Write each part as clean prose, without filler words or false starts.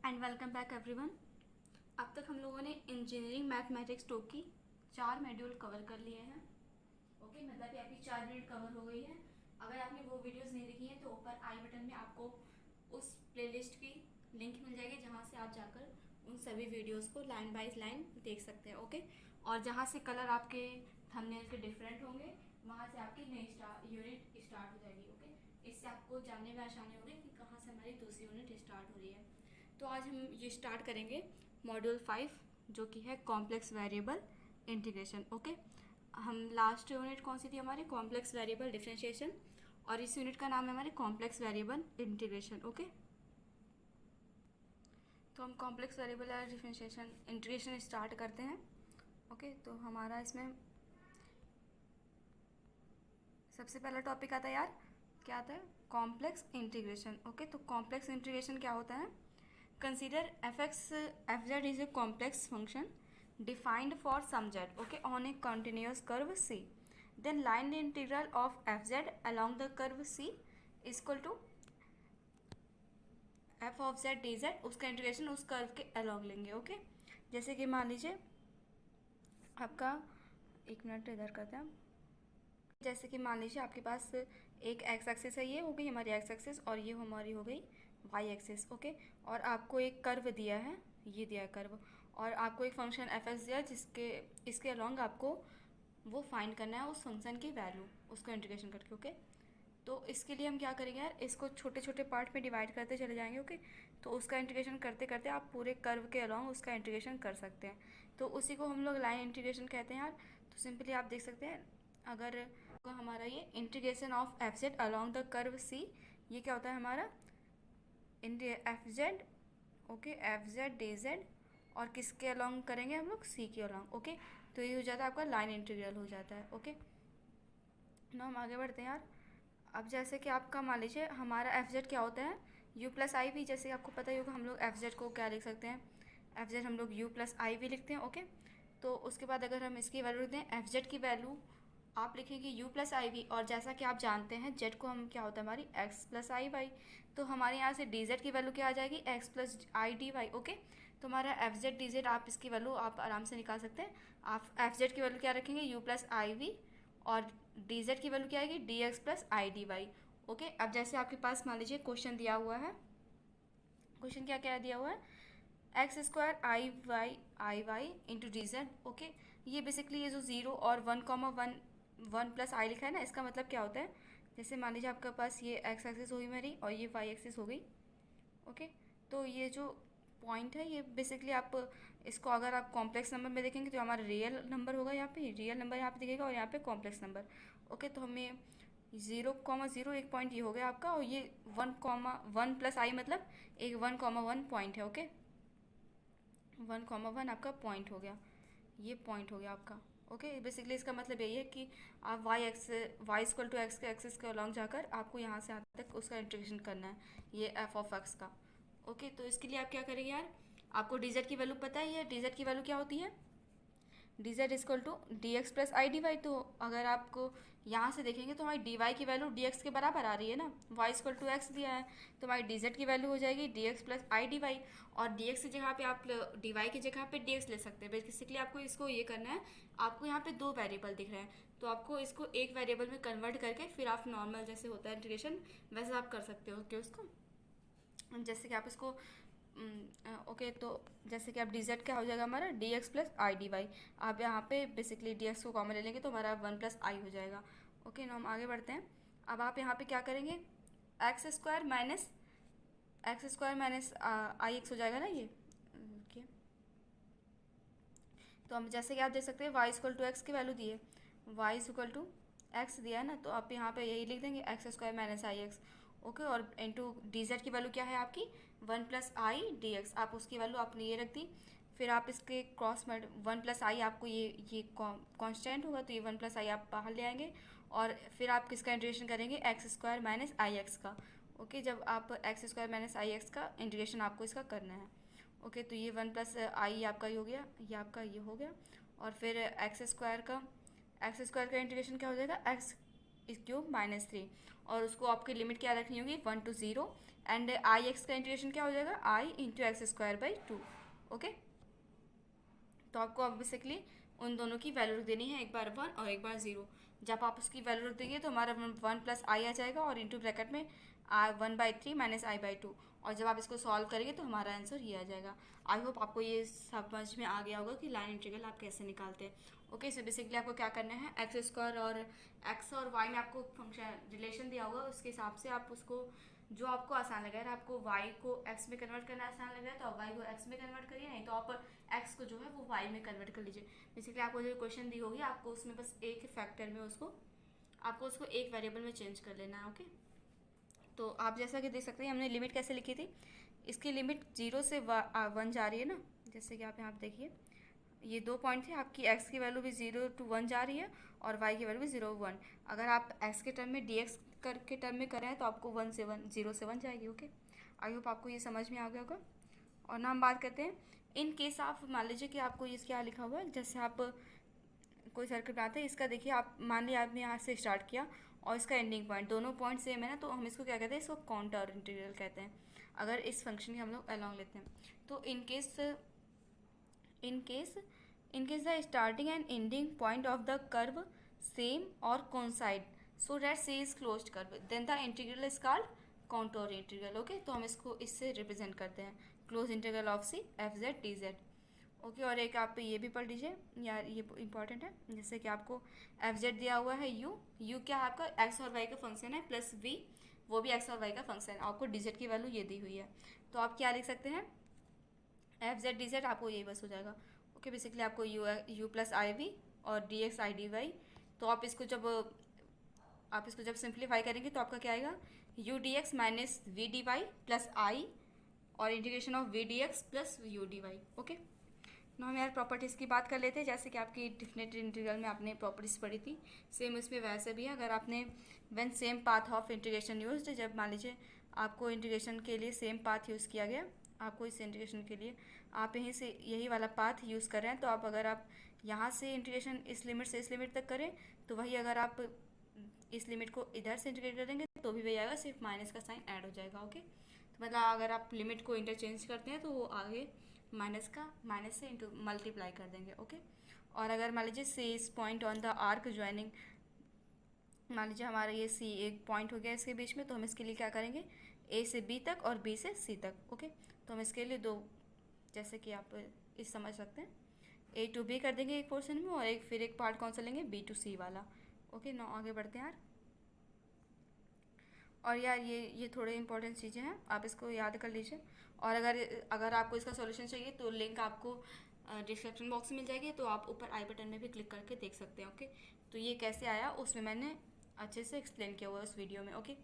And welcome back everyone. अब तक हम लोगों ने इंजीनियरिंग मैथमेटिक्स 2 की 4 मॉड्यूल कवर कर लिए हैं। ओके, मतलब कि आपकी 4 यूनिट कवर हो गई है। अगर आपने वो वीडियोस नहीं देखी हैं तो ऊपर आई बटन में आपको उस प्लेलिस्ट की लिंक मिल जाएगी, जहाँ से आप जाकर उन सभी वीडियोस को लाइन बाय लाइन देख सकते हैं। ओके, और जहाँ से कलर आपके थंबनेल के डिफरेंट होंगे, वहाँ से आपकी नई यूनिट स्टार्ट हो जाएगी। ओके, इससे आपको जानने में आसानी होगी कि कहाँ से हमारी दूसरी यूनिट स्टार्ट हो रही है। तो आज हम ये स्टार्ट करेंगे मॉड्यूल 5, जो कि है कॉम्प्लेक्स वेरिएबल इंटीग्रेशन। ओके, हम लास्ट यूनिट कौन सी थी हमारी? कॉम्प्लेक्स वेरिएबल डिफरेंशिएशन, और इस यूनिट का नाम है हमारे कॉम्प्लेक्स वेरिएबल इंटीग्रेशन। ओके, तो हम complex variable differentiation integration start करते हैं। ओके, तो हमारा इसमें सबसे पहला टॉपिक आता है यार, क्या आता है? Complex integration. ओके, तो कॉम्प्लेक्स इंटीग्रेशन क्या होता है? Consider fz is a complex function defined for some z, okay, on a continuous curve C. Then line integral of fz along the curve C is equal to f of z dz, उसका integration उस curve के along लेंगे। Okay, जैसे कि मान लीजिए आपका, एक मिनट इधर करते हैं। जैसे कि मान लीजिए आपके पास एक एक्स एक्सिस है, ये हो गई हमारी एक्स एक्सिस, और ये हमारी हो गई वाई एक्सिस। ओके, और आपको एक कर्व दिया है, ये दिया है कर्व, और आपको एक फंक्शन एफ एक्स दिया है, जिसके इसके अलॉन्ग आपको वो फाइंड करना है उस फंक्शन की वैल्यू, उसको इंटीग्रेशन करके। ओके, तो इसके लिए हम क्या करेंगे यार, इसको छोटे छोटे पार्ट में डिवाइड करते चले जाएंगे। ओके, तो उसका इंटीग्रेशन करते करते आप पूरे कर्व के अलॉन्ग उसका इंटीग्रेशन कर सकते हैं। तो उसी को हम लोग लाइन इंटीग्रेशन कहते हैं यार। तो सिंपली आप देख सकते हैं, अगर हमारा ये integration of F Z along the curve C, ये क्या होता है हमारा F Z. Okay, F Z D Z, और किसके अलॉन्ग करेंगे हम लोग? सी के अलॉन्ग। ओके, तो ये हो जाता है आपका लाइन इंटीग्रल हो जाता है। ओके, ना हम आगे बढ़ते हैं यार। अब जैसे कि आपका मान लीजिए हमारा एफ जेड क्या होता है? U plus i v. जैसे आपको पता ही होगा, हम लोग एफ जेड को क्या लिख सकते हैं? एफ जेड हम लोग यू प्लस आई वी लिखते हैं। ओके, तो उसके बाद अगर हम इसकी वैल्यू लिखते हैं, एफ जेड की वैल्यू आप लिखेंगे यू प्लस आई वी, और जैसा कि आप जानते हैं जेड को हम क्या होता है हमारी एक्स प्लस आई वाई, तो हमारे यहाँ से डी जेड की वैल्यू क्या आ जाएगी? X plus i d Y. Okay, तो हमारा एफ जेड डी जेड, आप इसकी वैल्यू आप आराम से निकाल सकते हैं। आप एफ जेड की वैल्यू क्या रखेंगे? यू प्लस आई वी, और डी जेड की वैल्यू क्या आएगी? D x plus i d Y. Okay, अब जैसे आपके पास मान लीजिए क्वेश्चन दिया हुआ है, क्वेश्चन क्या क्या दिया हुआ है? X square I Y into D Z. Okay, ये बेसिकली ये जो 0 और 1, 1 प्लस आई लिखा है ना, इसका मतलब क्या होता है? जैसे मान लीजिए आपके पास ये एक्स एक्सिस हुई मेरी, और ये वाई एक्सिस हो गई। ओके, तो ये जो पॉइंट है, ये बेसिकली आप इसको अगर आप कॉम्प्लेक्स नंबर में देखेंगे तो हमारा रियल नंबर होगा, यहाँ पे रियल नंबर यहाँ पे दिखेगा, और यहाँ पे कॉम्प्लेक्स नंबर। ओके, तो हमें 0, 0 एक पॉइंट ये हो गया आपका, और ये 1, 1 प्लस आई मतलब एक 1, 1 पॉइंट है। ओके, 1, 1 आपका पॉइंट हो गया, ये पॉइंट हो गया आपका। ओके, बेसिकली इसका मतलब यही है कि आप वाई इक्वल टू एक्स के एक्सिस के अलॉन्ग जाकर आपको यहाँ से यहाँ तक उसका इंटीग्रेशन करना है, ये एफ ऑफ एक्स का। ओके, तो इसके लिए आप क्या करेंगे यार, आपको डी जेड की वैल्यू पता ही है। डी जेड की वैल्यू क्या होती है? D z equal to d x plus i d y. तो अगर आपको यहाँ से देखेंगे तो हमारी डी वाई की वैल्यू डी एक्स के बराबर आ रही है ना, वाई इक्वल टू एक्स दिया है, तो हमारी डी जेड की वैल्यू हो जाएगी d x plus i d y, और डी एक्स की जगह पे आप डी वाई की जगह पे डी एक्स ले सकते हैं। बेसिकली आपको इसको ये करना है, आपको यहाँ पे 2 वेरिएबल दिख रहे हैं, तो आपको इसको एक वेरिएबल में कन्वर्ट करके फिर आप नॉर्मल जैसे होता है इंटीग्रेशन, वैसे आप कर सकते हो। ओके, उसको जैसे कि आप इसको ओके, तो जैसे कि आप डी जेड क्या हो जाएगा हमारा? D x plus i d y. आप यहाँ पे बेसिकली डी एक्स को कॉमन ले लेंगे तो हमारा 1 प्लस आई हो जाएगा। ओके ना, हम आगे बढ़ते हैं। अब आप यहाँ पे क्या करेंगे? एक्स स्क्वायर माइनस आई एक्स हो जाएगा ना ये। ओके, तो हम जैसे कि आप देख सकते हैं वाई इक्वल टू एक्स की वैल्यू दी है, वाई इक्वल टू एक्स दिया है ना, तो आप यहाँ पे यही लिख देंगे एक्स स्क्वायर माइनस आई एक्स। ओके, और इंटू डी जेड की वैल्यू क्या है आपकी? 1 प्लस आई डी एक्स, आप उसकी वैल्यू आपने ये रख दी। फिर आप इसके क्रॉस में 1 प्लस आई आपको ये कॉन्स्टेंट होगा, तो ये 1 प्लस आई आप बाहर ले आएंगे, और फिर आप किसका इंटीग्रेशन करेंगे? एक्स स्क्वायर माइनस आई एक्स का। ओके, जब आप एक्स स्क्वायर माइनस आई एक्स का इंटीग्रेशन आपको इसका करना है। ओके, तो ये 1 प्लस आई आपका ये हो गया, ये आपका ये हो गया, और फिर एक्स स्क्वायर का इंटीग्रेशन क्या हो जाएगा? एक्स क्यूब माइनस 3, और उसको आपकी लिमिट क्या रखनी होगी? 1 to 0 एंड आई एक्स का इंटीग्रेशन क्या हो जाएगा, I into X square by 2। Okay, तो आपको अब बेसिकली उन दोनों की वैल्यू रख देनी है, एक बार 1 और एक बार 0। जब आप उसकी वैल्यू रख देंगे तो हमारा 1 प्लस आई आ जाएगा और इंटू ब्रैकेट में 1/3 माइनस आई बाई 2। और जब आप इसको सॉल्व करेंगे तो हमारा आंसर ये आ जाएगा। आई होप आपको ये समझ में आ गया होगा कि लाइन इंटीग्रल आप कैसे निकालते हैं। ओके, सो बेसिकली आपको क्या करना है, एक्स स्क्वायर और एक्स और वाई में आपको फंक्शन रिलेशन दिया होगा, उसके हिसाब से आप उसको जो आपको आसान लगे। अगर आपको y को x में कन्वर्ट करना आसान लग रहा है तो आप y को x में कन्वर्ट करिए, नहीं तो आप x को जो है वो y में कन्वर्ट कर लीजिए। बेसिकली आपको जो क्वेश्चन दी होगी आपको उसमें बस एक फैक्टर में आपको उसको एक वेरिएबल में चेंज कर लेना है। ओके, तो आप जैसा कि देख सकते हैं हमने लिमिट कैसे लिखी थी, इसकी लिमिट 0 से 1 जा रही है ना, जैसे कि आप यहाँ पे देखिए ये 2 पॉइंट थे, आपकी x की वैल्यू भी 0 to 1 जा रही है और y की वैल्यू भी 0 1। अगर आप x के टर्म में dx के टर्म में करें तो आपको 1 से 1 0 से 1 जाएगी। ओके, आई होप आपको ये समझ में आ गया होगा। और ना हम बात करते हैं इन केस आप मान लीजिए कि आपको ये क्या लिखा हुआ है, जैसे आप कोई सर्किट बनाते हैं, इसका देखिए आप मान लिया आपने यहाँ से स्टार्ट किया और इसका एंडिंग पॉइंट दोनों पॉइंट सेम है ना, तो हम इसको क्या कहते हैं, इसको काउंटर इंटीग्रल कहते हैं अगर इस फंक्शन की हम लोग अलॉन्ग लेते हैं। तो in case the starting and ending point of the curve same और coincide so that C is closed curve then the integral is called contour integral. Okay, तो हम इसको इससे रिप्रेजेंट करते हैं, close integral of C F Z D Z. Okay, और एक आप ये भी पढ़ लीजिए यार, ये इंपॉर्टेंट है, जैसे कि आपको एफ जेड दिया हुआ है, यू क्या है आपका एक्स और वाई का फंक्शन है, प्लस वी वो भी एक्स और वाई का फंक्शन है, आपको डी जेड की वैल्यू ये दी हुई है। तो आप क्या लिख सकते हैं, एफ जेड डी जेड आपको यही बस हो जाएगा। ओके, बेसिकली आपको यू प्लस आई वी और d x i d y. तो आप इसको जब सिंप्लीफाई करेंगे तो आपका क्या आएगा, U D X minus V D Y plus I और integration of V D x plus U D Y. Okay, ना हम यार प्रॉपर्टीज़ की बात कर लेते हैं, जैसे कि आपकी डिफिनेट इंटीग्रल में आपने प्रॉपर्टीज़ पढ़ी थी, सेम इसमें वैसे भी है। अगर आपने when same path of integration used, जब मान लीजिए आपको इंटीग्रेशन के लिए सेम पाथ यूज़ किया गया, आपको इस इंटीग्रेशन के लिए आप यहीं से यही वाला पाथ यूज़ कर रहे हैं, तो आप अगर आप यहाँ से इंटीग्रेशन इस लिमिट से इस लिमिट तक करें तो वही अगर आप इस लिमिट को इधर से इंटीग्रेट करेंगे तो भी वही आएगा, सिर्फ माइनस का साइन ऐड हो जाएगा। ओके, तो मतलब अगर आप लिमिट को इंटरचेंज करते हैं तो वो आगे माइनस से इंटू मल्टीप्लाई कर देंगे। ओके, और अगर मान लीजिए सी इस point on the arc joining, मान लीजिए हमारा ये सी एक पॉइंट हो गया इसके बीच में, तो हम इसके लिए क्या करेंगे, ए से बी तक और बी से सी तक। ओके, तो हम इसके लिए दो, जैसे कि आप इस समझ सकते हैं, ए टू बी कर देंगे एक पोर्शन में और फिर एक पार्ट कौन सा लेंगे, बी टू सी वाला। ओके, ना आगे बढ़ते हैं यार। और यार ये थोड़े इंपॉर्टेंट चीज़ें हैं, आप इसको याद कर लीजिए। और अगर आपको इसका सॉल्यूशन चाहिए तो लिंक आपको डिस्क्रिप्शन बॉक्स में मिल जाएगी, तो आप ऊपर आई बटन में भी क्लिक करके देख सकते हैं। ओके, तो ये कैसे आया उसमें मैंने अच्छे से एक्सप्लेन किया हुआ है उस वीडियो में। ओके,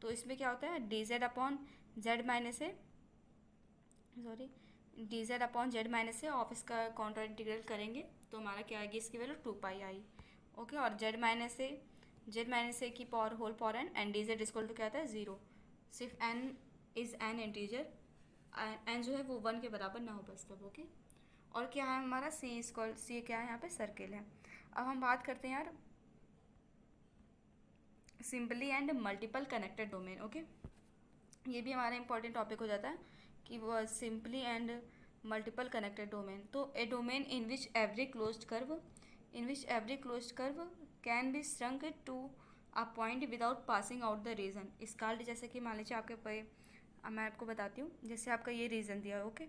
तो इसमें क्या होता है, d z upon Z minus a of इसका काउंटर इंटीग्रल करेंगे तो हमारा क्या आएगी, इसकी वैल्यू 2 पाई आई। ओके, और जेड माइनस ए की power whole power n d z equal to क्या आता है 0, सिर्फ n is an integer, n जो है वो 1 के बराबर ना हो बस तब। ओके, और क्या है हमारा सी क्या है यहाँ पे सर्किल है। अब हम बात करते हैं यार simply and multiple connected domain. Okay, ये भी हमारा इंपॉर्टेंट टॉपिक हो जाता है कि वो simply and multiple connected domain. तो a domain in which every closed curve can be shrunk to a point without passing out the region is called, जैसे कि मान लीजिए मैं आपको बताती हूँ, जैसे आपका ये रीजन दिया है। ओके,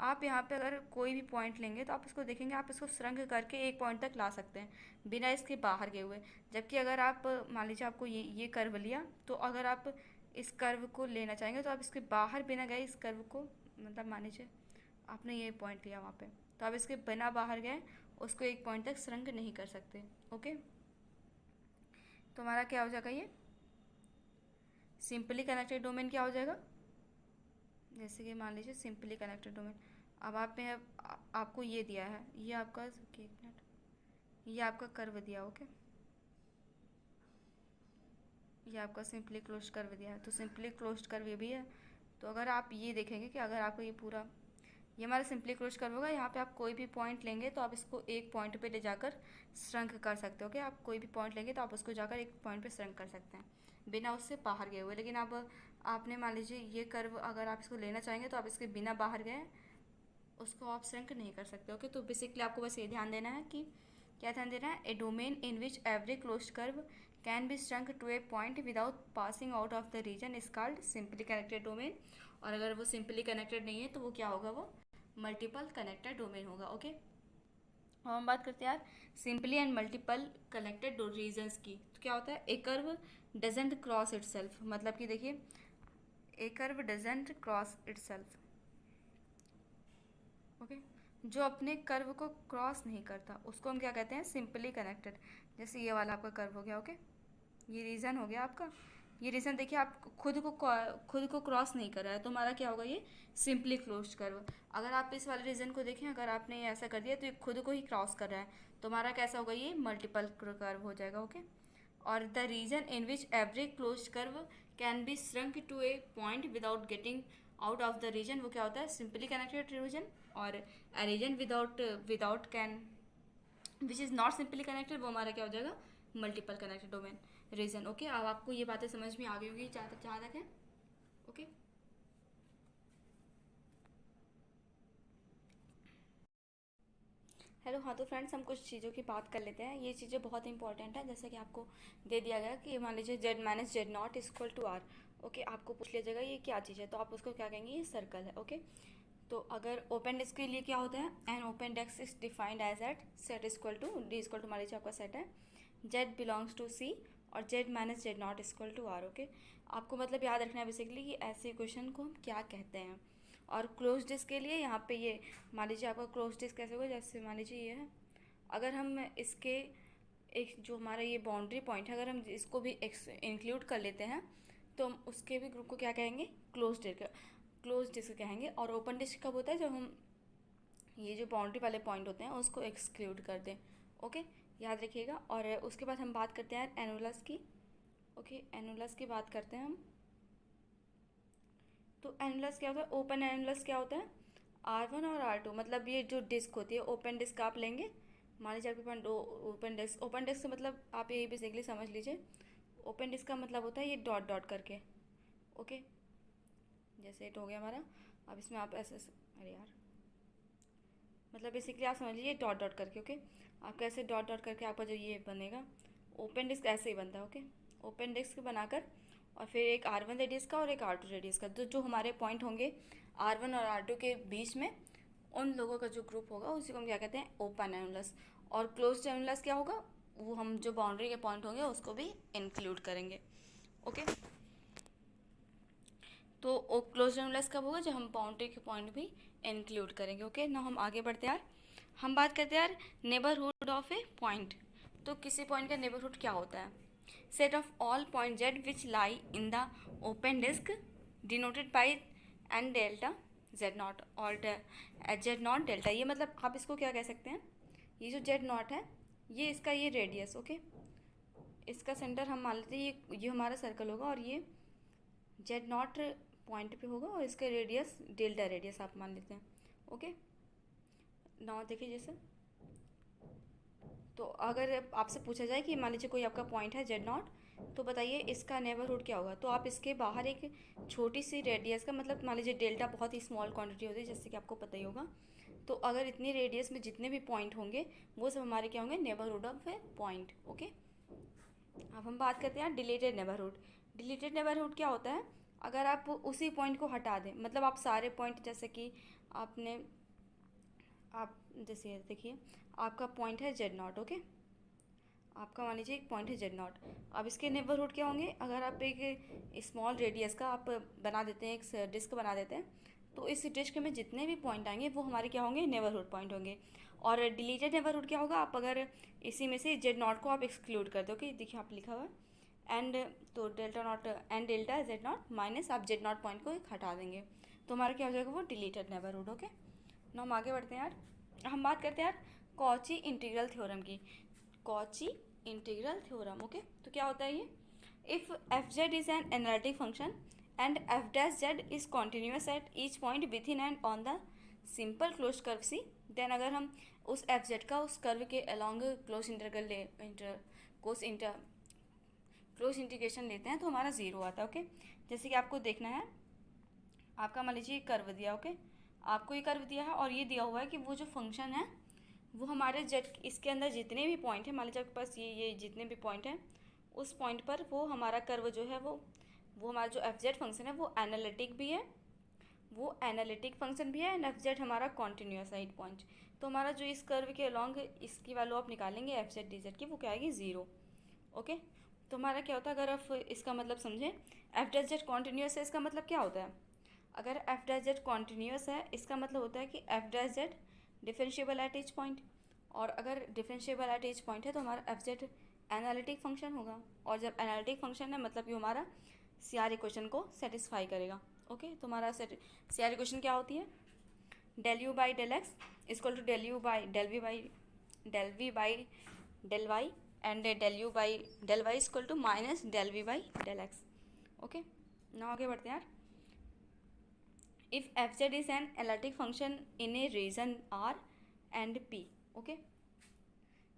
आप यहाँ पे अगर कोई भी पॉइंट लेंगे तो आप इसको देखेंगे, आप इसको श्रंक करके एक पॉइंट तक ला सकते हैं बिना इसके बाहर गए हुए। जबकि अगर आप मान लीजिए आपको ये कर्व लिया, तो अगर आप इस कर्व को लेना चाहेंगे तो आप इसके बाहर बिना गए इस कर्व को, मतलब मान लीजिए आपने ये पॉइंट लिया वहाँ पे, तो आप इसके बिना बाहर गए उसको एक पॉइंट तक श्रंक नहीं कर सकते। ओके, तो हमारा क्या हो जाएगा, ये सिंपली कनेक्टेड डोमेन क्या हो जाएगा, जैसे कि मान लीजिए सिंपली कनेक्टेड डोमेन। अब आपको ये दिया है, ये आपका एक मिनट, ये आपका कर्व दिया। ओके, ये आपका सिंपली क्लोज कर्व दिया है, तो सिंपली क्लोज कर्व ये भी है। तो अगर आप ये देखेंगे कि अगर आपको ये हमारा सिंपली क्लोज कर्व होगा, यहाँ पे आप कोई भी पॉइंट लेंगे तो आप इसको एक पॉइंट पे ले जाकर श्रंक कर सकते हो। आप कोई भी पॉइंट लेंगे तो आप उसको जाकर एक पॉइंट पे श्रंक कर सकते हैं बिना उससे बाहर गए हुए। लेकिन अब आपने मान लीजिए ये कर्व अगर आप इसको लेना चाहेंगे तो आप इसके बिना बाहर गए उसको आप श्रिंक नहीं कर सकते। ओके, तो बेसिकली आपको बस ये ध्यान देना है कि क्या ध्यान देना है, a domain in which every closed curve can be shrunk to a point without passing out of the region is called simply connected domain. और अगर वो सिंपली कनेक्टेड नहीं है तो वो क्या होगा, वो मल्टीपल कनेक्टेड डोमेन होगा। ओके, अब हम बात करते हैं यार simply and multiple connected regions की। तो क्या होता है, a curve doesn't cross itself, मतलब कि देखिए a curve doesn't cross itself. Okay, जो अपने कर्व को क्रॉस नहीं करता उसको हम क्या कहते हैं, सिंपली कनेक्टेड। जैसे ये वाला आपका कर्व हो गया। ओके, ये रीज़न हो गया आपका। ये रीज़न देखिए आप खुद को क्रॉस नहीं कर रहा है तो हमारा क्या होगा, ये सिंपली क्लोज्ड कर्व। अगर आप इस वाले रीज़न को देखें, अगर आपने ये ऐसा कर दिया तो ये खुद को ही क्रॉस कर रहा है तो हमारा कैसा होगा, ये मल्टीपल कर्व हो जाएगा। ओके, और the region in which every closed curve can be shrunk to a point without getting out of the region, वो क्या होता है, सिंपली कनेक्टेड रीजन। और a region without can which is not simply connected, वो हमारा क्या हो जाएगा, multiple connected domain region. Okay, अब आपको ये बातें समझ में आ गई होगी जहाँ तक है। Okay, hello. हाँ, तो फ्रेंड्स हम कुछ चीज़ों की बात कर लेते हैं। ये चीज़ें बहुत इंपॉर्टेंट है, जैसे कि आपको दे दिया गया कि मान लीजिए z minus z not equal to r. Okay, आपको पूछ लिया जाएगा ये क्या चीज़ है, तो आप उसको क्या कहेंगे, ये सर्कल है। ओके, तो अगर ओपन डिस्क के लिए क्या होता है, an open disc is defined as at set equal to d equal to, मान लीजिए आपका सेट है जेड बिलोंग्स टू सी और z minus z not equal to r. Okay, आपको मतलब याद रखना है बेसिकली कि ऐसे क्वेश्चन को हम क्या कहते हैं। और क्लोज डिस्क के लिए यहाँ पे ये मान लीजिए आपका क्लोज डिस्क कैसे होगा, जैसे मान लीजिए ये है, अगर हम इसके एक जो हमारा ये बाउंड्री पॉइंट है, अगर हम इसको भी इंक्लूड कर लेते हैं तो हम उसके भी ग्रुप को क्या कहेंगे, क्लोज डिस्क कहेंगे। और ओपन डिस्क कब होता है, जब हम ये जो बाउंड्री वाले पॉइंट होते हैं उसको एक्सक्लूड कर दें। ओके, याद रखिएगा। और उसके बाद हम बात करते हैं एनुलस की। ओके, एनुलस की बात करते हैं हम। तो एनुलस क्या होता है, ओपन एनुलस क्या होता है, R1 और R2, मतलब ये जो डिस्क होती है ओपन डिस्क आप लेंगे। मान लीजिए आपके पास दो ओपन डिस्क से मतलब आप यही बेसिकली समझ लीजिए, ओपन डिस्क का मतलब होता है ये डॉट डॉट करके। ओके, जैसे इट हो गया हमारा। अब इसमें आप अरे यार, मतलब बेसिकली आप समझ लीजिए डॉट डॉट करके। ओके, आपका ऐसे डॉट डॉट करके आपका जो ये बनेगा ओपन डिस्क ऐसे ही बनता है। ओके, ओपन डिस्क बनाकर और फिर एक R1 रेडियस का और एक R2 रेडियस का, जो हमारे पॉइंट होंगे R1 और R2 के बीच में, उन लोगों का जो ग्रुप होगा उसी को हम क्या कहते हैं, ओपन एनुलस। और क्लोज्ड एनुलस क्या होगा, वो हम जो बाउंड्री के पॉइंट होंगे उसको भी इंक्लूड करेंगे। ओके, तो क्लोज्ड एनुलस कब होगा, जब हम बाउंड्री के पॉइंट भी इंक्लूड करेंगे। ओके, ना हम आगे बढ़ते हैं यार, हम बात करते हैं यार नेबरहुड ऑफ ए पॉइंट। तो किसी पॉइंट का नेबरहुड क्या होता है, set of all point z which lie in the open disc denoted by n delta z not और जेड नॉट डेल्टा। ये मतलब आप इसको क्या कह सकते हैं, ये जो जेड नॉट है ये इसका ये रेडियस। ओके, इसका सेंटर हम मान लेते हैं ये हमारा सर्कल होगा और ये जेड नॉट पॉइंट पे होगा और इसका रेडियस डेल्टा रेडियस आप मान लेते हैं। ओके, नाउ देखिए जैसे, तो अगर आपसे पूछा जाए कि मान लीजिए कोई आपका पॉइंट है जेड नॉट, तो बताइए इसका नेबरहुड क्या होगा, तो आप इसके बाहर एक छोटी सी रेडियस का, मतलब मान लीजिए डेल्टा बहुत ही स्मॉल क्वांटिटी होती है जैसे कि आपको पता ही होगा, तो अगर इतनी रेडियस में जितने भी पॉइंट होंगे वो सब हमारे क्या होंगे, neighbourhood of A point. Okay, अब हम बात करते हैं डिलीटेड नेबरहुड। डिलीटेड नेबरहुड क्या होता है, अगर आप उसी पॉइंट को हटा दें, मतलब आप सारे पॉइंट जैसे कि आपने आप जैसे देखिए आपका पॉइंट है जेड नॉट। ओके, आपका मान लीजिए एक पॉइंट है जेड नॉट, अब इसके नेबरहुड क्या होंगे, अगर आप एक स्मॉल रेडियस का आप बना देते हैं, एक डिस्क बना देते हैं, तो इस डिस्क में जितने भी पॉइंट आएंगे वो हमारे क्या होंगे, नेबरहुड पॉइंट होंगे। और डिलीटेड नेबरहुड क्या होगा, आप अगर इसी में से जेड नॉट को आप एक्सक्लूड कर दो। ओके, देखिए आप लिखा हुआ है एंड, तो delta not and delta z not minus आप जेड नॉट पॉइंट को हटा देंगे तो हमारा क्या हो जाएगा, वो डिलीटेड नेबरहुड। ओके, ना हम आगे बढ़ते हैं यार, हम बात करते हैं यार कॉची इंटीग्रल थ्योरम की। Cauchy integral theorem. ओके, तो क्या होता है ये, if F z is an analytic function and f dash z is continuous at each point within and on the simple close curve c, then अगर हम उस f Z का उस कर्व के along close interval close integration लेते हैं तो हमारा ज़ीरो आता है। ओके, जैसे कि आपको देखना है, आपका मान लीजिए कर्व दिया, ओके, आपको ये कर्व दिया है और ये दिया हुआ है कि वो जो फंक्शन है वो हमारे जेड इसके अंदर जितने भी पॉइंट हैं, मान लीजिए आपके पास ये जितने भी पॉइंट हैं, उस पॉइंट पर वो हमारा कर्व जो है वो हमारा जो एफ जेड फंक्शन है वो एनालिटिक भी है, वो एनालिटिक फंक्शन भी है, एंड एफ जेड हमारा कॉन्टिन्यूस है 8 पॉइंट। तो हमारा जो इस कर्व के अलॉन्ग इसकी वैल्यू आप निकालेंगे एफ जेड डी जेड की, वो क्या आएगी 0। ओके, तो हमारा क्या होता है, अगर आप इसका मतलब समझें, एफ डैश जेड कॉन्टिन्यूस है, इसका मतलब क्या होता है, अगर एफ डैश जेड कॉन्टिन्यूस है इसका मतलब होता है कि F dash Z differentiable eight each point, और अगर डिफरेंशिएबल एट ईच पॉइंट है तो हमारा एफ जेड एनालिटिक फंक्शन होगा, और जब एनालिटिक फंक्शन है मतलब कि हमारा सी आर इक्वेशन को सेटिस्फाई करेगा। ओके, तो हमारा सी आर इक्वेशन क्या होती है, del u by del x equal to del u by del v by del y and del u by del y equal to minus del v by del x. Okay, ना आगे बढ़ते हैं यार। If f Z is an analytic function in a region r and p, okay,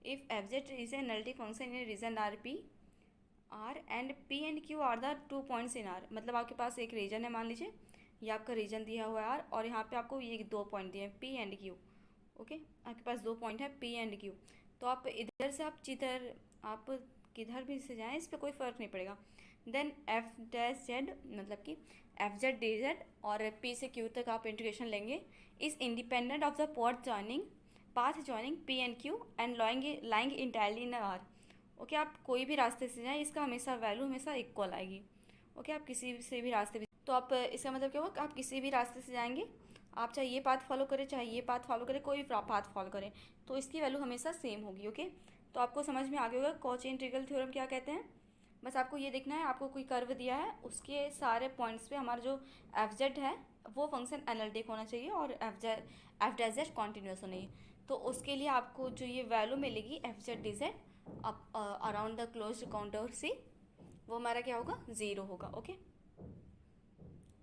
if f Z is an analytic function in a region r p r and p and q are the 2 points in r, मतलब आपके पास एक reason है, मान लीजिए ये आपका reason दिया हुआ है आर, और यहाँ पे आपको ये 2 पॉइंट दिए हैं पी एंड क्यू। ओके, आपके पास 2 पॉइंट है पी एंड क्यू, तो आप इधर से आप जिधर आप किधर भी से जाएँ इस पर कोई फ़र्क नहीं पड़ेगा। देन एफ डैश जेड मतलब कि एफ जेड डी जेड और पी से क्यू तक आप इंटीग्रेशन लेंगे, is independent of the path joining P and Q and lying entirely in are. Okay, आप कोई भी रास्ते से जाएँ इसका हमेशा वैल्यू हमेशा इक्वल आएगी। ओके, आप किसी से भी रास्ते भी, तो आप इसका मतलब क्या होगा, आप किसी भी रास्ते से जाएंगे, आप चाहे ये पाथ फॉलो करें चाहे ये पाथ फॉलो करें, कोई भी पाथ फॉलो करें, तो इसकी वैल्यू हमेशा सेम होगी। ओके, तो आपको समझ में आ गया होगा कॉची इंटीग्रल थ्योरम क्या कहते हैं। बस आपको ये देखना है, आपको कोई कर्व दिया है उसके सारे पॉइंट्स पे हमारा जो एफ जेड है वो फंक्शन एनालिटिक होना चाहिए और एफ डैश जेड कॉन्टिन्यूस होना चाहिए। तो उसके लिए आपको जो ये वैल्यू मिलेगी F Z D Z around the closed contour C, वो हमारा क्या होगा 0 होगा। ओके,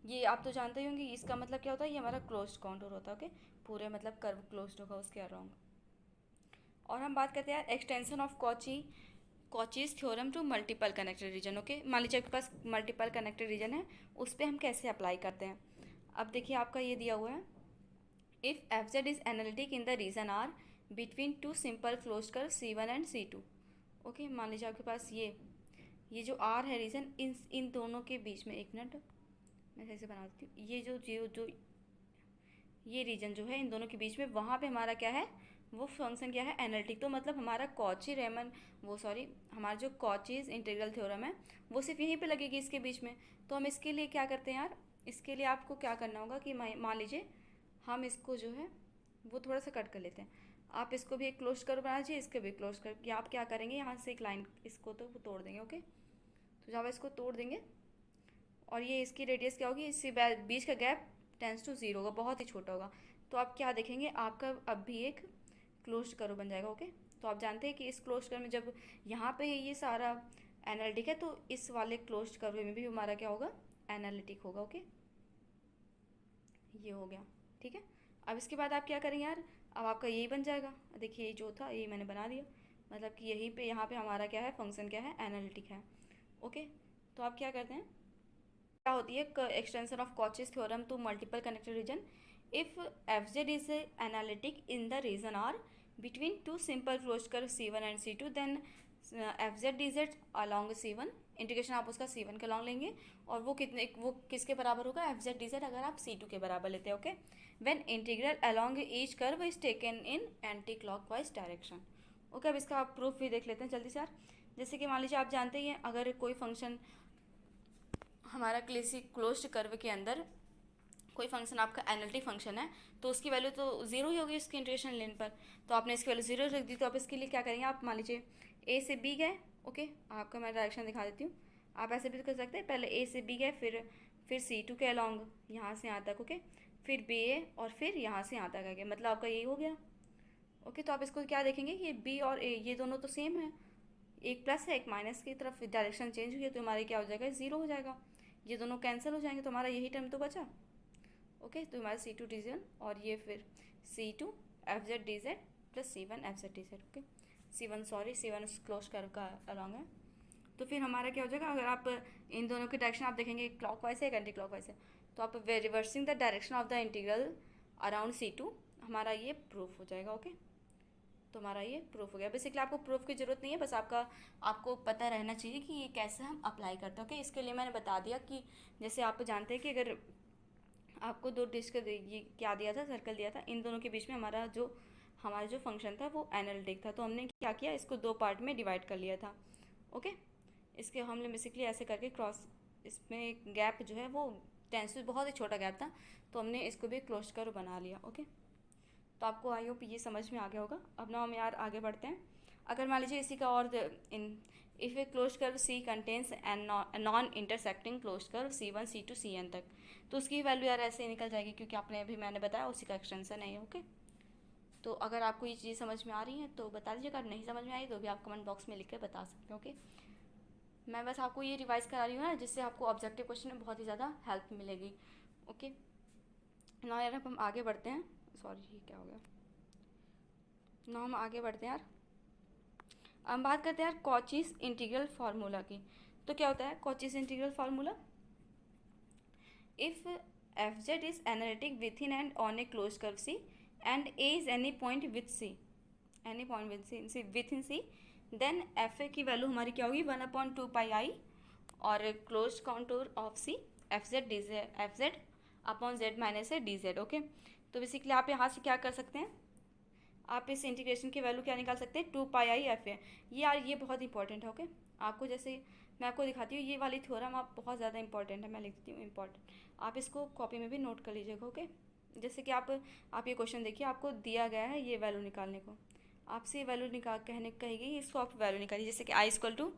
ये आप तो जानते ही होंगे इसका मतलब क्या होता है, ये हमारा क्लोज्ड काउंटर होता है। ओके, पूरे मतलब कर्व क्लोज्ड होगा उसके अराउंड। और हम बात करते हैं extension of Cauchy's theorem to multiple connected region. Okay, मान लीजिए आपके पास मल्टीपल कनेक्टेड रीजन है, उस पर हम कैसे अप्लाई करते हैं। अब देखिए आपका ये दिया हुआ है, if F Z is analytic in the region r between 2 simple closed curve C1 and C2। Okay, मान लीजिए आपके पास ये जो आर है रीजन, इन दोनों के बीच में, एक मिनट मैं सही से बना देती हूँ, ये जो ये रीजन जो है इन दोनों के बीच में, वहाँ पे हमारा क्या है, वो फंक्शन क्या है एनालिटिक। तो मतलब हमारा हमारा जो कॉचीज इंटीग्रल थ्योरम है वो सिर्फ यहीं पे लगेगी इसके बीच में। तो हम इसके लिए क्या करते हैं यार, इसके लिए आपको क्या करना होगा कि मान लीजिए हम इसको जो है वो थोड़ा सा कट कर लेते हैं, आप इसको भी एक क्लोज कर बना लीजिए, इसको भी क्लोज कर, या आप क्या करेंगे यहाँ से एक लाइन इसको तो तोड़ देंगे। ओके, तो जब इसको तोड़ देंगे और ये इसकी रेडियस क्या होगी, इससे बीच का गैप टेंस टू 0 होगा, बहुत ही छोटा होगा। तो आप क्या देखेंगे, आपका अब भी एक क्लोज कर्व बन जाएगा। ओके, तो आप जानते हैं कि इस क्लोज कर्व में जब यहाँ पे ये सारा एनालिटिक है तो इस वाले क्लोज कर्व में भी हमारा क्या होगा, एनालिटिक होगा। ओके, ये हो गया, ठीक है। अब इसके बाद आप क्या करेंगे यार, अब आपका यही बन जाएगा। देखिए ये जो था यही मैंने बना दिया, मतलब कि यहीं पे यहाँ पे हमारा क्या है, फंक्शन क्या है, एनालिटिक है। ओके, तो आप क्या करते हैं, क्या होती है extension of Cauchy's theorem to multiple connected region. If f Z is analytic in the region r between 2 simple closed curve C1 and C2, then F Z D z along C1, integration आप उसका C1 के along लेंगे और वो किसके बराबर होगा, F Z D Z अगर आप C2 के बराबर लेते हैं। Okay, when integral along each curve is taken in anti clockwise direction. Okay, अब इसका आप प्रूफ भी देख लेते हैं जल्दी से यार। जैसे कि मान लीजिए आप जानते ही हैं, अगर कोई फंक्शन हमारा किसी क्लोज्ड कर्व के अंदर कोई फंक्शन आपका एनालिटिक फंक्शन है तो उसकी वैल्यू तो 0 ही होगी उसकी इंटीग्रेशन लेने पर, तो आपने इसकी वैल्यू 0 रख दी। तो आप इसके लिए क्या करेंगे, आप मान लीजिए ए से बी गए। ओके, आपका मैं डायरेक्शन दिखा देती हूँ, आप ऐसे भी कर सकते हैं, पहले ए से बी गए, फिर C2 के अलॉन्ग यहाँ से यहाँ तक। ओके, फिर बी ए और फिर यहाँ से यहाँ तक आ गया, मतलब आपका यही हो गया। ओके, तो आप इसको क्या देखेंगे, ये बी और ए ये दोनों तो सेम है, एक प्लस है एक माइनस की तरफ डायरेक्शन चेंज हुई है, तो हमारे क्या हो जाएगा, 0 हो जाएगा, ये दोनों कैंसिल हो जाएंगे, तो हमारा यही टर्म तो बचा। ओके, तो हमारा C2 डी जेड और ये फिर C2 F Z D Z plus C1 F Z D Z. Okay, C1 close curve का अलॉन्ग है, तो फिर हमारा क्या हो जाएगा, अगर आप इन दोनों की डायरेक्शन आप देखेंगे क्लॉकवाइज है या एंटी क्लॉकवाइज है, तो आप reversing the direction of the integral around C2 हमारा ये प्रूफ हो जाएगा। ओके, तो हमारा ये प्रूफ हो गया। बेसिकली आपको प्रूफ की ज़रूरत नहीं है, बस आपको पता रहना चाहिए कि ये कैसे हम अप्लाई करते हैं। ओके, इसके लिए मैंने बता दिया कि जैसे आप जानते हैं कि अगर आपको दो डिस्क ये क्या दिया था, सर्कल दिया था, इन दोनों के बीच में हमारा जो फंक्शन था वो एनालिटिक था, तो हमने क्या किया, इसको दो पार्ट में डिवाइड कर लिया था। ओके, इसके हमने बेसिकली ऐसे करके क्रॉस, इसमें गैप जो है वो टेंस बहुत ही छोटा गैप था, तो हमने इसको भी क्लोज कर्व बना लिया। ओके, तो आपको आई होप ये समझ में आ गया होगा। अब ना हम यार आगे बढ़ते हैं। अगर मान लीजिए इसी का और if A close curve C contains an non intersecting close curve C1 C2 CN तक, तो उसकी वैल्यू यार ऐसे ही निकल जाएगी, क्योंकि आपने अभी मैंने बताया उसी का एक्सटेंसन है। ओके, तो अगर आपको ये चीज़ समझ में आ रही है तो बता दीजिए, अगर नहीं समझ में आई तो भी आप कमेंट बॉक्स में लिख कर बता सकते हैं। ओके, मैं बस आपको ये रिवाइज़ करा रही हूँ ना, जिससे आपको ऑब्जेक्टिव क्वेश्चन में बहुत ही ज़्यादा हेल्प मिलेगी। ओके, ना यार अब हम आगे बढ़ते हैं। सॉरी, ये क्या हो गया। ना हम आगे बढ़ते हैं यार, हम बात करते हैं यार कॉचीज इंटीग्रल फार्मूला की। तो क्या होता है Cauchy's integral formula? If F Z is analytic within and on a close curve C and A is any point with C, any point within C, then F A की value हमारी क्या होगी 1/2πi और close contour of C F Z upon Z minus A D Z. Okay, तो basically आप यहाँ से क्या कर सकते हैं, आप इस इंटीग्रेशन की वैल्यू क्या निकाल सकते हैं 2πi एफ ए। ये बहुत इंपॉर्टेंट है। ओके, आपको जैसे मैं आपको दिखाती हूँ, ये वाली थ्योरम आप बहुत ज़्यादा इंपॉर्टेंट है, मैं लिखती हूँ इंपॉर्टेंट, आप इसको कॉपी में भी नोट कर लीजिएगा। ओके, जैसे कि आप ये क्वेश्चन देखिए, आपको दिया गया है ये वैल्यू निकालने को, आपसे ये वैल्यू कहेगी, इसको आप वैल्यू निकालिए। जैसे कि आई इक्वल टू,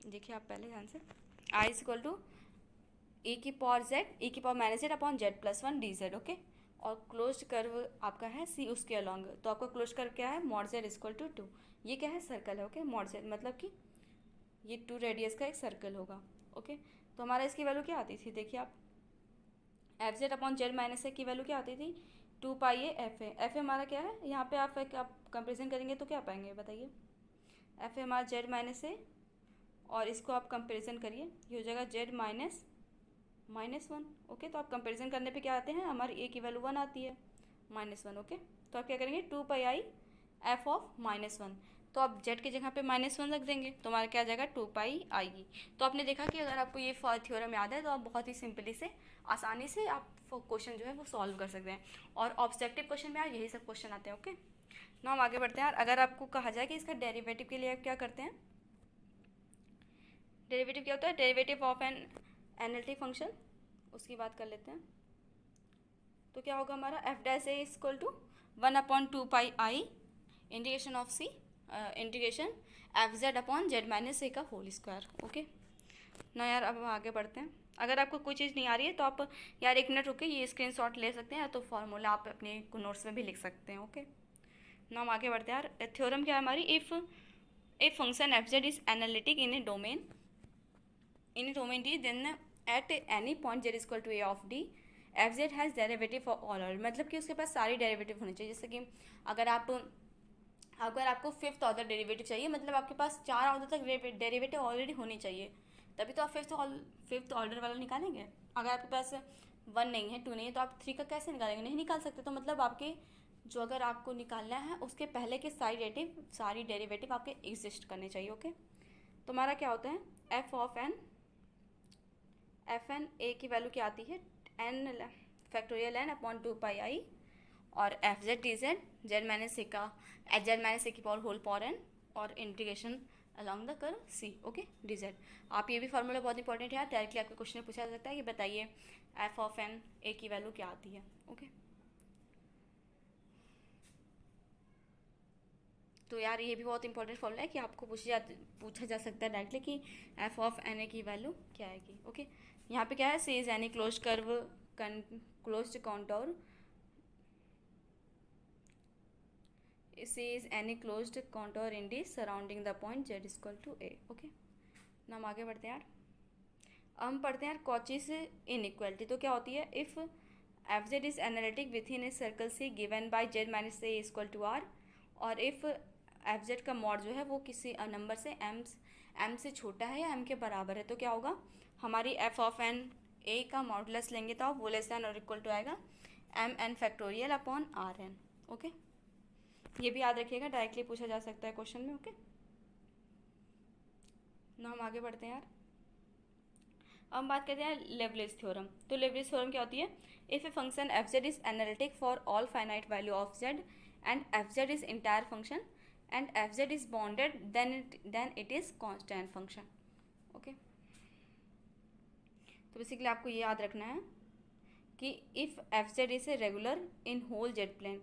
देखिए आप पहले ध्यान से, आई इक्वल टू e की power z upon z+1 dz। Okay, और क्लोज्ड कर्व आपका है सी उसके अलॉन्ग, तो आपका क्लोज कर्व क्या है मॉड z इक्वल टू 2। ये क्या है सर्कल है। ओके, मॉड z मतलब कि ये 2 रेडियस का एक सर्कल होगा। ओके, तो हमारा इसकी वैल्यू क्या आती थी, देखिए आप F Z upon Z minus ए की वैल्यू क्या आती थी 2πa एफ ए हमारा क्या है, यहाँ पे आप कंपेरिजन करेंगे तो क्या पाएंगे बताइए, एफ ए हमारा जेड माइनस ए और इसको आप कंपेरिजन करिए, ये हो जाएगा जेड -1। ओके, तो आप कंपैरिजन करने पे क्या आते हैं, हमारी ए की वैल्यू 1 आती है -1। ओके, तो आप क्या करेंगे 2πi एफ ऑफ -1, तो आप जेड की जगह पे -1 रख देंगे, तो हमारा क्या आ जाएगा 2πi आएगी। तो आपने देखा कि अगर आपको ये थ्योरम याद है तो आप बहुत ही सिंपली से आसानी से आप क्वेश्चन जो है वो सॉल्व कर सकते हैं, और ऑब्जेक्टिव क्वेश्चन में यार यही सब क्वेश्चन आते हैं। ओके, ना हम आगे बढ़ते हैं यार। अगर आपको कहा जाए कि इसका डेरिवेटिव के लिए आप क्या करते हैं, डेरिवेटिव क्या होता है, derivative of an analytic function, उसकी बात कर लेते हैं। तो क्या होगा हमारा F dash A equal to 1/2πi integration of C integration F Z upon Z minus A का होल स्क्वायर। ओके, ना यार अब हम आगे बढ़ते हैं। अगर आपको कोई चीज़ नहीं आ रही है तो आप यार 1 मिनट रुके, ये स्क्रीनशॉट ले सकते हैं, तो फार्मूला आप अपने नोट्स में भी लिख सकते हैं। ओके, ना हम आगे बढ़ते हैं यार। थ्योरम क्या है हमारी, if a function f Z is analytic in a domain d, then at any point Z equal to a of d f z has derivative for all order, मतलब कि उसके पास सारी डेरिवेटिव होनी चाहिए। जैसे कि अगर आपको 5th ऑर्डर डेरिवेटिव चाहिए, मतलब आपके पास 4 ऑर्डर तक डेरिवेटिव ऑलरेडी होनी चाहिए, तभी तो आप फिफ्थ ऑर्डर वाला निकालेंगे। अगर आपके पास 1 नहीं है 2 नहीं है तो आप 3 का कैसे निकालेंगे, नहीं निकाल सकते। तो मतलब आपके जो अगर आपको निकालना है उसके पहले के सारी डेरिवेटिव आपके एग्जिस्ट करने चाहिए। ओके, तो हमारा क्या होता है एफ एन ए की वैल्यू क्या आती है N factorial N upon 2πi और F Z D Z minus ए की पावर होल पावर एन और integration along the curve C. Okay, D Z. आप ये भी फार्मूला बहुत इंपॉर्टेंट है यार, डायरेक्टली आपके क्वेश्चन में पूछा जा सकता है कि बताइए एफ ऑफ एन ए की वैल्यू क्या आती है। ओके, तो यार ये भी बहुत इंपॉर्टेंट फॉर्मूला है कि आपको पूछा जा सकता है डायरेक्टली कि एफ ऑफ एन ए की वैल्यू क्या आएगी। ओके, यहाँ पे क्या है C is any close contour, C is any closed contour in D surrounding the point Z equal to A. Okay, ना हम आगे बढ़ते हैं यार। हम पढ़ते हैं यार कॉचीज इनइक्वालिटी। तो क्या होती है, if F Z is analytic within a circle c given by z minus a equal to r, और इफ़ एफ जेड का मॉड जो है वो किसी नंबर से एम से छोटा है या एम के बराबर है, तो क्या होगा, हमारी एफ ऑफ एन ए का मॉडुलस लेंगे तो वो लेस दैन और इक्वल टू आएगा m n factorial upon r n. Okay, ये भी याद रखिएगा, डायरेक्टली पूछा जा सकता है क्वेश्चन में। ओके, ना हम आगे बढ़ते हैं यार। अब हम बात करते हैं लेवलेज थ्योरम। तो लेवलेज थ्योरम क्या होती है, if a function f Z is analytic for all finite value of z and F Z is entire function and F Z is bounded then it is constant function. Okay, तो basically आपको ये याद रखना है कि if F Z is a regular in whole z plane,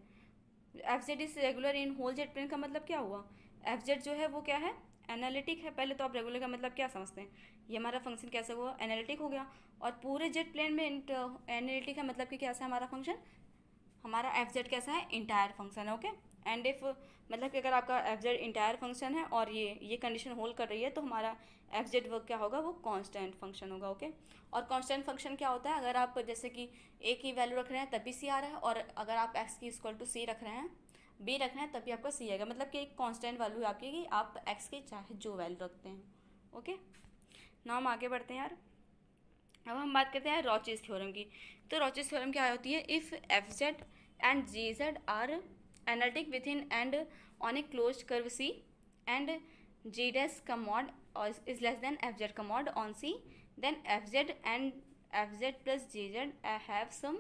f Z is regular in whole z plane का मतलब क्या हुआ, एफ जेड जो है वो क्या है, एनालिटिक है। पहले तो आप रेगुलर का मतलब क्या समझते हैं, ये हमारा फंक्शन कैसे हुआ, एनालिटिक हो गया, और पूरे जेड प्लेन में एनालिटिक है मतलब कि कैसा है हमारा फंक्शन, हमारा एफ जेड कैसा है, इंटायर फंक्शन है। ओके, एंड इफ मतलब कि अगर आपका एफ जेड इंटायर फंक्शन है और ये कंडीशन होल्ड कर रही है तो हमारा एफ जेड वर्क क्या होगा, वो कांस्टेंट फंक्शन होगा। ओके, और कांस्टेंट फंक्शन क्या होता है, अगर आप जैसे कि ए की वैल्यू रख रहे हैं तब भी सी आ रहा है, और अगर आप एक्स की इक्वल टू सी रख रहे हैं, बी रख रहे हैं, तब भी आपका सी आएगा, मतलब कि एक कांस्टेंट वैल्यू है आपकी कि आप एक्स की चाहे जो वैल्यू रखते हैं। ओके, ना हम आगे बढ़ते हैं यार। अब हम बात करते हैं रॉचेस थ्योरम की। तो रॉचेस थ्योरम क्या होती है, if F Z and ji Z are analytic within and on a closed curve C and G dash का mod is less than F Z का mod on C, then F Z and F Z plus G Z have some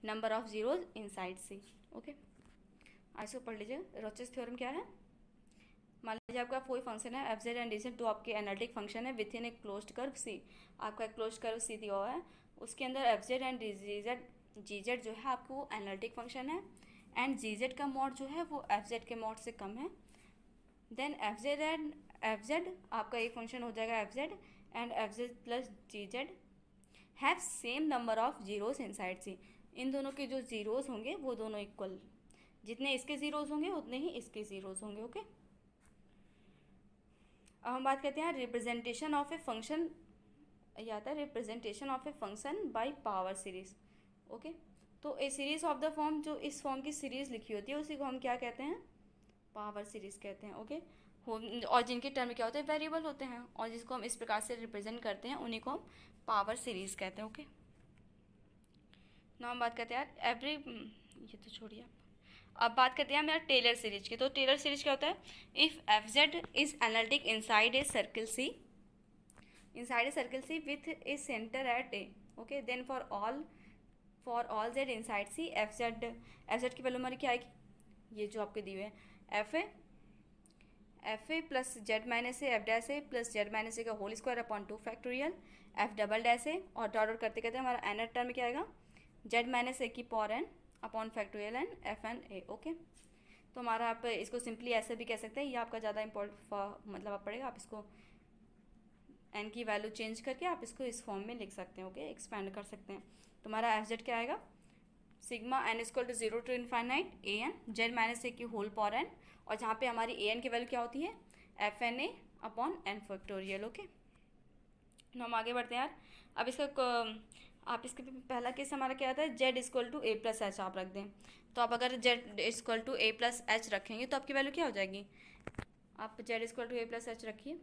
number of zeros inside C. Okay, ऐसे पढ़ लीजिए रॉचेस theorem क्या है। मान लीजिए आपका कोई फंक्शन है F Z and D Z, तो आपके एनालिटिक फंक्शन है विथ इन एक क्लोज्ड कर्व सी, आपका एक क्लोज्ड कर्व सी दिया हुआ है, उसके अंदर f Z and ji z जो है आपको वो एनालिटिक फंक्शन है, एंड जी जेड का मॉड जो है वो एफ जेड के मॉड से कम है, then F Z and F Z आपका एक फंक्शन हो जाएगा F Z and F Z plus G Z have same number of zeros inside C, इन दोनों के जो जीरोज होंगे वो दोनों इक्वल, जितने इसके जीरोज होंगे उतने ही इसके जीरोज होंगे। ओके, अब हम बात करते हैं रिप्रेजेंटेशन ऑफ ए फंक्शन, ये आता है representation of a function by power series. Okay, तो ए सीरीज ऑफ द फॉर्म, जो इस फॉर्म की सीरीज लिखी होती है उसी को हम क्या कहते हैं, पावर सीरीज कहते हैं। ओके, और जिनके टर्म क्या होते हैं, वेरिएबल होते हैं, और जिसको हम इस प्रकार से रिप्रेजेंट करते हैं उन्हीं को हम पावर सीरीज कहते हैं। ओके, ना हम बात करते हैं यार ये तो छोड़िए, अब बात करते हैं हम यार टेलर सीरीज की। तो टेलर सीरीज क्या होता है, if F Z is analytic inside a circle C, inside a circle C with a centre at A, okay, then for all Z inside C F Z की value हमारी क्या आएगी, ये जो आपके दिए हुए हैं F A plus Z minus A F dash A plus Z minus A का whole square upon 2 factorial F double dash A, और डॉट करते करते हमारा एन टर्म क्या आएगा, जेड माइनस ए की power N upon factorial n f n a. Okay, तो हमारा आप इसको सिंपली ऐसे भी कह सकते हैं, ये आपका ज़्यादा इंपॉर्टेंट मतलब आप पड़ेगा, आप इसको एन की वैल्यू चेंज करके आप इसको इस फॉर्म में लिख सकते हैं। ओके, एक्सपेंड कर सकते हैं, तो हमारा एफ जेड क्या आएगा, sigma N equal to 0 to infinite A N Z minus ए की होल पावर एन, और जहाँ पे हमारी ए एन की वैल्यू क्या होती है, f n a upon N factorial. Okay, तो हम आगे बढ़ते हैं यार। अब आप इसके पहला केस हमारा क्या आता है, z equal to A plus h आप रख दें, तो आप अगर z equal to A plus h रखेंगे तो आपकी वैल्यू क्या हो जाएगी, आप z equal to A plus h रखिए,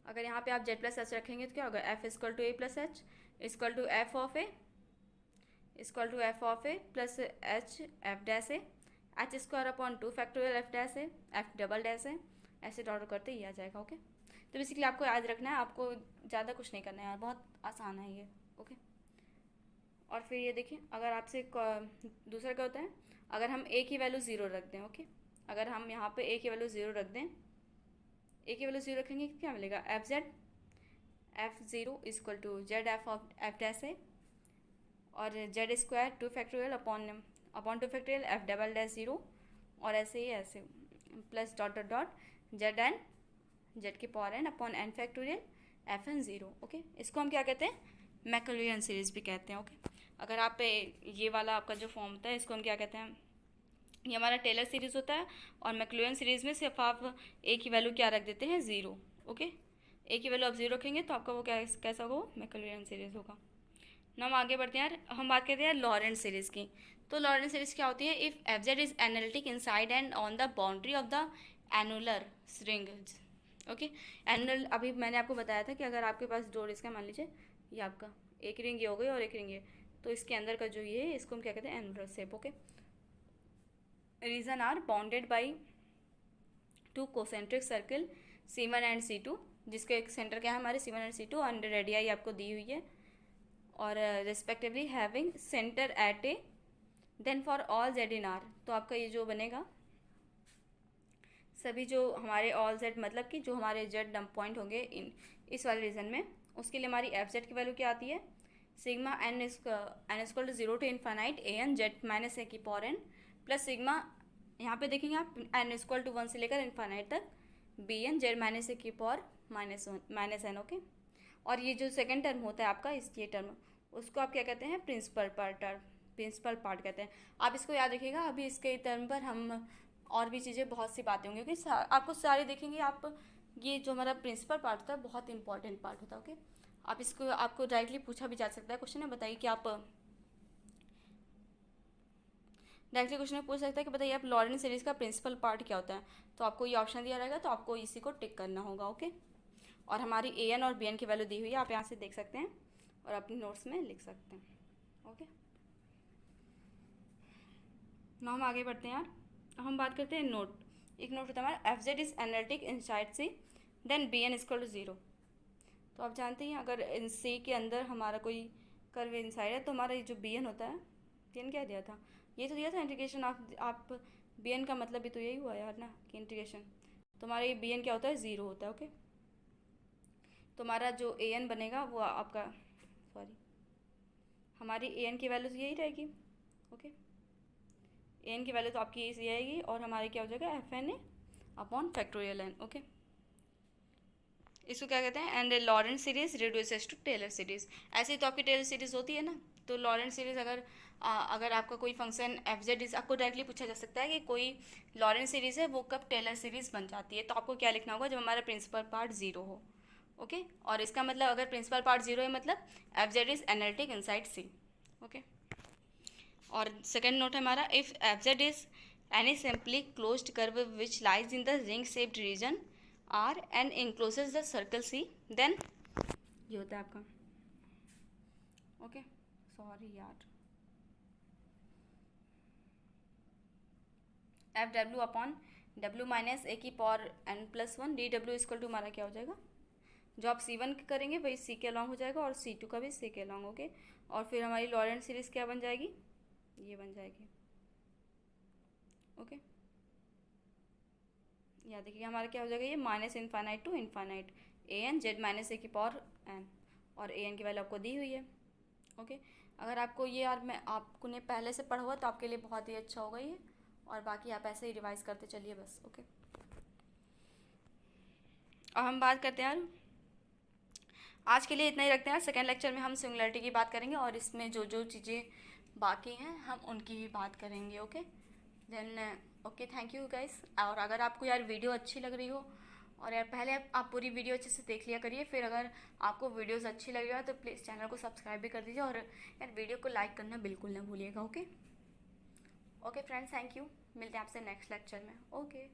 अगर यहाँ पे आप जेड प्लस एच रखेंगे तो क्या होगा, F equal to A plus H equal to F of A plus H F dash A H square upon 2 factorial F dash A F double dash A, ऐसे डॉट करते ही आ जाएगा। Okay, तो basically आपको याद रखना है, आपको ज़्यादा कुछ नहीं करना है यार, बहुत आसान है ये। ओके, और फिर ये देखिए, अगर आपसे दूसरा क्या होता है, अगर हम ए की वैल्यू 0 रख दें, ओके, अगर हम यहाँ पे ए की वैल्यू 0 रख दें, ए की वैल्यू 0 रखेंगे क्या मिलेगा, F zero equal to Z F dash A और Z square 2 factorial upon 2 factorial F double dash 0, और ऐसे ही ऐसे plus dot dot dot Z की power N upon N factorial F N 0। Okay, इसको हम क्या कहते हैं, मैक्लूरिन सीरीज़ भी कहते हैं। ओके, अगर आप ये वाला आपका जो फॉर्म होता है इसको हम क्या कहते हैं, ये हमारा टेलर सीरीज़ होता है, और मैक्लूरिन सीरीज़ में सिर्फ आप ए की वैल्यू क्या रख देते हैं, 0। ओके, ए की वैल्यू आप 0 रखेंगे तो आपका वो कैसा होगा, मैक्लूरिन सीरीज़ होगा। ना हम आगे बढ़ते हैं यार, हम बात करते हैं लॉरेंट सीरीज़ की। तो लॉरेंट सीरीज़ क्या होती है, if F z is analytic inside and on the boundary of the annular ring okay. Annular अभी मैंने आपको बताया था कि अगर आपके पास दो डिस्क है, मान लीजिए ये आपका एक रिंग ये हो गई और एक रिंग ये, तो इसके अंदर का जो ये है इसको हम क्या कहते हैं, annular shape. Okay. Region r bounded by two concentric circle C1 and C2, जिसके एक सेंटर क्या है हमारे C1 and C2 and radii आपको दी हुई है, और respectively having centre at a, then for all Z in R, तो आपका ये जो बनेगा सभी जो हमारे ऑल Z मतलब कि जो हमारे Z डंप पॉइंट होंगे इन इस वाले रीजन में, उसके लिए हमारी FZ की वैल्यू क्या आती है, sigma n equal to 0 to infinite an z minus ए की पावर n प्लस सिग्मा, यहाँ पे देखेंगे आप n इक्वल टू 1 से लेकर इन्फानाइट तक bn z माइनस ए की पावर माइनस n। ओके। और ये जो सेकेंड टर्म होता है आपका, इस ये टर्म, उसको आप क्या कहते हैं, प्रिंसिपल पार्ट कहते हैं। आप इसको याद रखिएगा। अभी इसके टर्म पर हम और भी चीज़ें बहुत सी बातें होंगी, क्योंकि आपको सारे देखेंगे आप, ये जो हमारा प्रिंसिपल पार्ट होता है बहुत इंपॉर्टेंट पार्ट होता है। ओके। आप इसको आपको डायरेक्टली पूछा भी जा सकता है क्वेश्चन है, बताइए कि आप डायरेक्टली क्वेश्चन में पूछ सकता है कि बताइए आप लॉरेंट सीरीज़ का प्रिंसिपल पार्ट क्या होता है, तो आपको ये ऑप्शन दिया रहेगा, तो आपको इसी को टिक करना होगा। ओके। और हमारी an और bn की वैल्यू दी हुई है, आप यहाँ से देख सकते हैं और अपनी नोट्स में लिख सकते हैं। ओके। ना हम आगे बढ़ते हैं यार, हम बात करते हैं नोट। एक नोट होता है हमारा FZ is analytic inside C, then bn equal to 0। तो आप जानते हैं अगर इन C के अंदर हमारा कोई कर्व इनसाइड है, तो हमारा ये जो bn होता है, bn क्या दिया था, ये तो दिया था इंटीग्रेशन आप bn का मतलब भी तो यही हुआ यार ना कि इंटीग्रेशन, तो हमारा ये bn क्या होता है, 0 होता है। ओके। तो हमारा जो an बनेगा वो आपका, सॉरी, हमारी an की वैल्यू तो यही रहेगी। ओके। an की वैल्यू तो आपकी यही आएगी, और हमारे क्या हो जाएगा, FN upon factorial n। Okay. इसको क्या कहते हैं, and Laurent series reduces to Taylor series. ऐसे ही तो आपकी टेलर सीरीज होती है ना, तो लॉरेंट सीरीज अगर आपका कोई फंक्शन FZ इज, आपको डायरेक्टली पूछा जा सकता है कि कोई लॉरेंट सीरीज है वो कब टेलर सीरीज बन जाती है, तो आपको क्या लिखना होगा, जब हमारा प्रिंसिपल पार्ट 0 हो। ओके। और इसका मतलब अगर प्रिंसिपल पार्ट 0 है मतलब FZ is analytic inside C। Okay. और सेकेंड नोट है हमारा, if FZ is any simply closed curve which lies in the ring shaped region R and encloses the circle C, then ये होता है आपका। Okay. Sorry यार, FW upon W minus ए की power n plus 1 DW equal to हमारा क्या हो जाएगा, जो आप C1 करेंगे वही C के अलॉन्ग हो जाएगा, और C2 का भी C के अलॉन्ग। ओके। और फिर हमारी लॉरेंट सीरीज़ क्या बन जाएगी, ये बन जाएगी। ओके। याद देखिए हमारा क्या हो जाएगा, ये minus infinite to infinite an z minus ए की पावर n, और an की वैल्यू आपको दी हुई है। ओके। अगर आपको ये यार मैं आपको ने पहले से पढ़ा हुआ तो आपके लिए बहुत ही अच्छा होगा ये, और बाकी आप ऐसे ही रिवाइज करते चलिए बस। ओके। अब हम बात करते हैं यार, आज के लिए इतना ही रखते हैं। सेकेंड लेक्चर में हम सिंगुलरिटी की बात करेंगे, और इसमें जो जो चीज़ें बाकी हैं हम उनकी भी बात करेंगे। Okay. Then okay, thank you guys. और अगर आपको यार वीडियो अच्छी लग रही हो, और यार पहले आप पूरी वीडियो अच्छे से देख लिया करिए, फिर अगर आपको वीडियोस अच्छी लग रही है तो प्लीज़ चैनल को सब्सक्राइब भी कर दीजिए, और यार वीडियो को लाइक करना बिल्कुल ना भूलिएगा। Okay. Okay friends, thank you. मिलते हैं आपसे नेक्स्ट लेक्चर में। ओके।